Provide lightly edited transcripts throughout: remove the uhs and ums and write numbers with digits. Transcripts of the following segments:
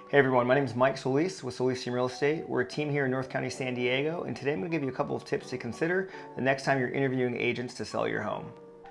Hey everyone, my name is Mike Solis with Solis Team Real Estate. We're a team here in North County, San Diego, and today I'm going to give you a couple of tips to consider the next time you're interviewing agents to sell your home.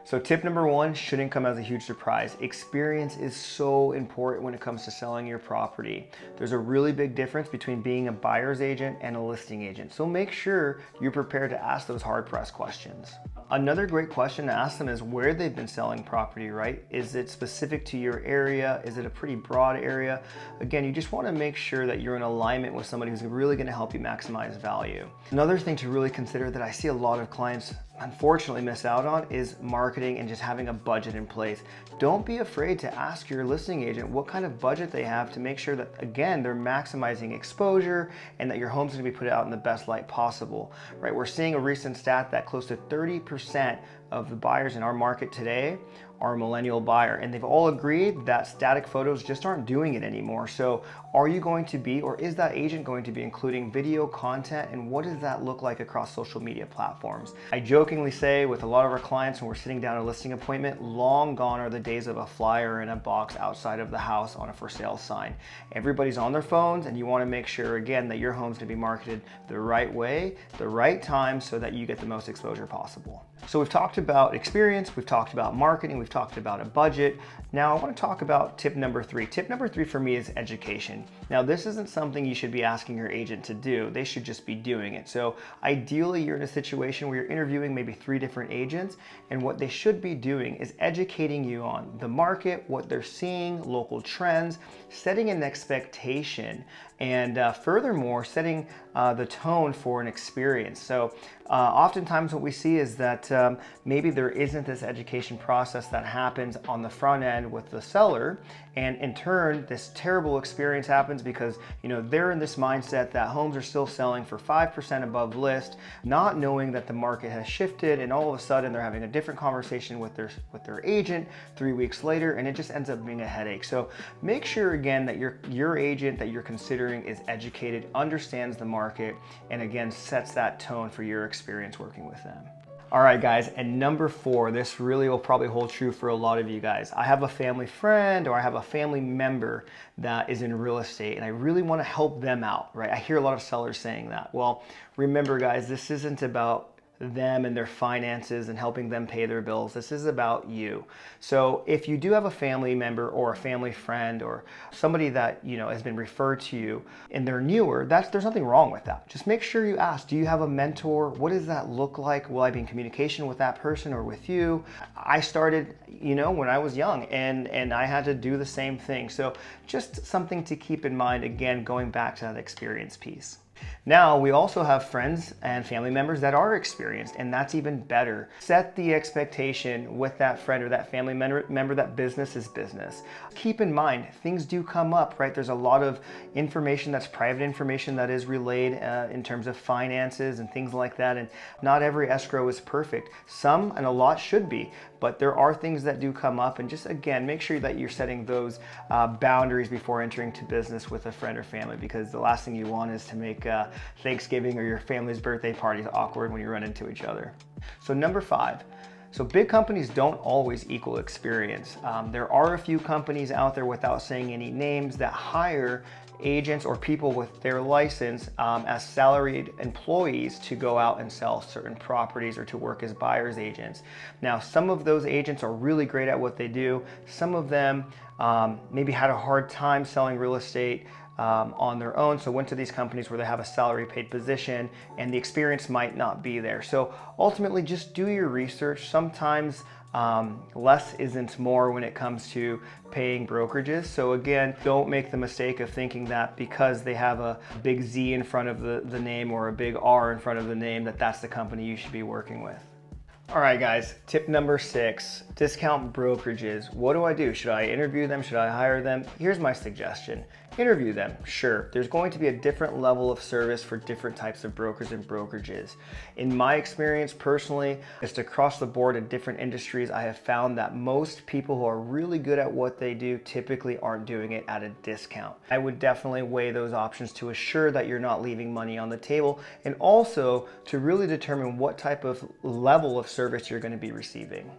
So tip number one shouldn't come as a huge surprise. Experience is so important when it comes to selling your property. There's a really big difference between being a buyer's agent and a listing agent. So make sure you're prepared to ask those hard-pressed questions. Another great question to ask them is where they've been selling property, right? Is it specific to your area? Is it a pretty broad area? Again, you just want to make sure that you're in alignment with somebody who's really going to help you maximize value. Another thing to really consider that I see a lot of clients unfortunately miss out on is marketing and just having a budget in place. Don't be afraid to ask your listing agent what kind of budget they have to make sure that, again, they're maximizing exposure and that your home's going to be put out in the best light possible, right? We're seeing a recent stat that close to 30% of the buyers in our market today are a millennial buyer, and they've all agreed that static photos just aren't doing it anymore. So are you going to be, or is that agent going to be including video content, and what does that look like across social media platforms? I jokingly say with a lot of our clients when we're sitting down at a listing appointment, long gone are the days of a flyer in a box outside of the house on a for sale sign. Everybody's on their phones, and you want to make sure, again, that your home's going to be marketed the right way, the right time, so that you get the most exposure possible. So we've talked about experience, we've talked about marketing, we've talked about a budget. Now I want to talk about tip number three. Tip number three for me is education. Now this isn't something you should be asking your agent to do. They should just be doing it. So ideally you're in a situation where you're interviewing maybe 3 different agents, and what they should be doing is educating you on the market, what they're seeing, local trends, setting an expectation, and furthermore, setting the tone for an experience. So oftentimes what we see is that maybe there isn't this education process that happens on the front end with the seller, and in turn this terrible experience happens because they're in this mindset that homes are still selling for 5% above list, not knowing that the market has shifted, and all of a sudden they're having a different conversation with their agent 3 weeks later, and it just ends up being a headache. So make sure again that your agent that you're considering is educated, understands the market, and again sets that tone for your experience working with them. All right guys, and number 4, this really will probably hold true for a lot of you guys. I have a family friend or I have a family member that is in real estate and I really want to help them out, right? I hear a lot of sellers saying that. Well, remember guys, this isn't about them and their finances and helping them pay their bills. This is about you. So if you do have a family member or a family friend or somebody that has been referred to you and they're newer, there's nothing wrong with that. Just make sure you ask, do you have a mentor? What does that look like? Will I be in communication with that person or with you? I started when I was young and I had to do the same thing. So just something to keep in mind, again, going back to that experience piece. Now, we also have friends and family members that are experienced, and that's even better. Set the expectation with that friend or that family member that business is business. Keep in mind, things do come up, right? There's a lot of information that's private information that is relayed in terms of finances and things like that, and not every escrow is perfect. Some and a lot should be, but there are things that do come up, and just again, make sure that you're setting those boundaries before entering to business with a friend or family, because the last thing you want is to make Thanksgiving or your family's birthday parties awkward when you run into each other. So number 5, so big companies don't always equal experience. There are a few companies out there, without saying any names, that hire agents or people with their license as salaried employees to go out and sell certain properties or to work as buyer's agents. Now, some of those agents are really great at what they do. Some of them maybe had a hard time selling real estate on their own, so went to these companies where they have a salary paid position and the experience might not be there. So ultimately just do your research. Sometimes less isn't more when it comes to paying brokerages. So again, don't make the mistake of thinking that because they have a big Z in front of the name or a big R in front of the name, that that's the company you should be working with. All right guys, tip number 6, discount brokerages. What do I do? Should I interview them? Should I hire them? Here's my suggestion. Interview them, sure. There's going to be a different level of service for different types of brokers and brokerages. In my experience personally, just across the board in different industries, I have found that most people who are really good at what they do typically aren't doing it at a discount. I would definitely weigh those options to assure that you're not leaving money on the table, and also to really determine what type of level of service you're going to be receiving.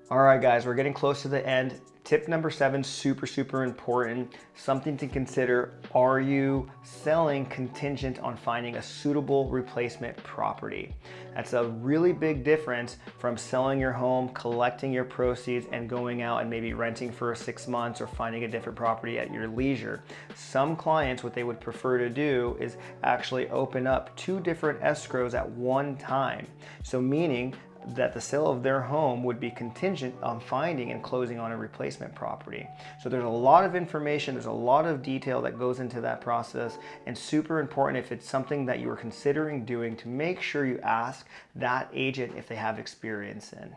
All right guys, we're getting close to the end. Tip number 7, super important, something to consider. Are you selling contingent on finding a suitable replacement property? That's a really big difference from selling your home, collecting your proceeds, and going out and maybe renting for 6 months or finding a different property at your leisure. Some clients, what they would prefer to do is actually open up 2 different escrows at one time. So meaning that the sale of their home would be contingent on finding and closing on a replacement property. So there's a lot of information, there's a lot of detail that goes into that process, and super important if it's something that you are considering doing to make sure you ask that agent if they have experience in.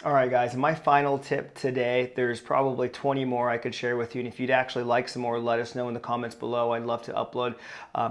All right, guys, my final tip today, there's probably 20 more I could share with you, and if you'd actually like some more, let us know in the comments below. I'd love to upload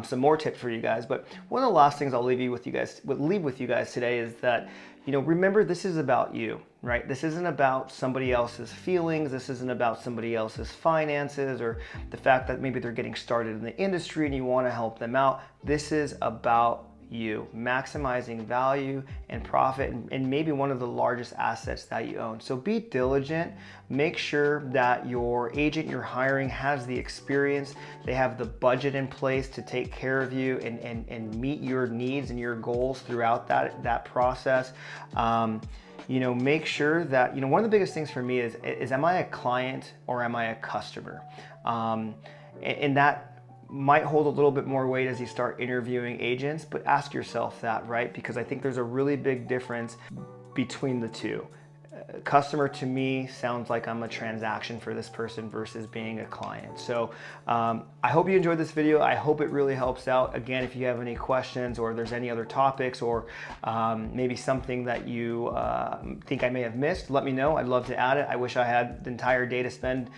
some more tips for you guys. But one of the last things I'll leave with you guys today is that, remember, this is about you, right? This isn't about somebody else's feelings. This isn't about somebody else's finances or the fact that maybe they're getting started in the industry and you want to help them out. This is about you maximizing value and profit and maybe one of the largest assets that you own. So be diligent, make sure that your agent you're hiring has the experience, they have the budget in place to take care of you and meet your needs and your goals throughout that process. Make sure that, one of the biggest things for me is am I a client or am I a customer? And that might hold a little bit more weight as you start interviewing agents, but ask yourself that, right? Because I think there's a really big difference between the two. Customer to me sounds like I'm a transaction for this person versus being a client. So I hope you enjoyed this video. I hope it really helps out. Again, if you have any questions or there's any other topics or maybe something that you think I may have missed, let me know. I'd love to add it. I wish I had the entire day to spend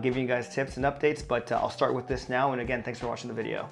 giving you guys tips and updates, but I'll start with this now. And again, thanks for watching the video.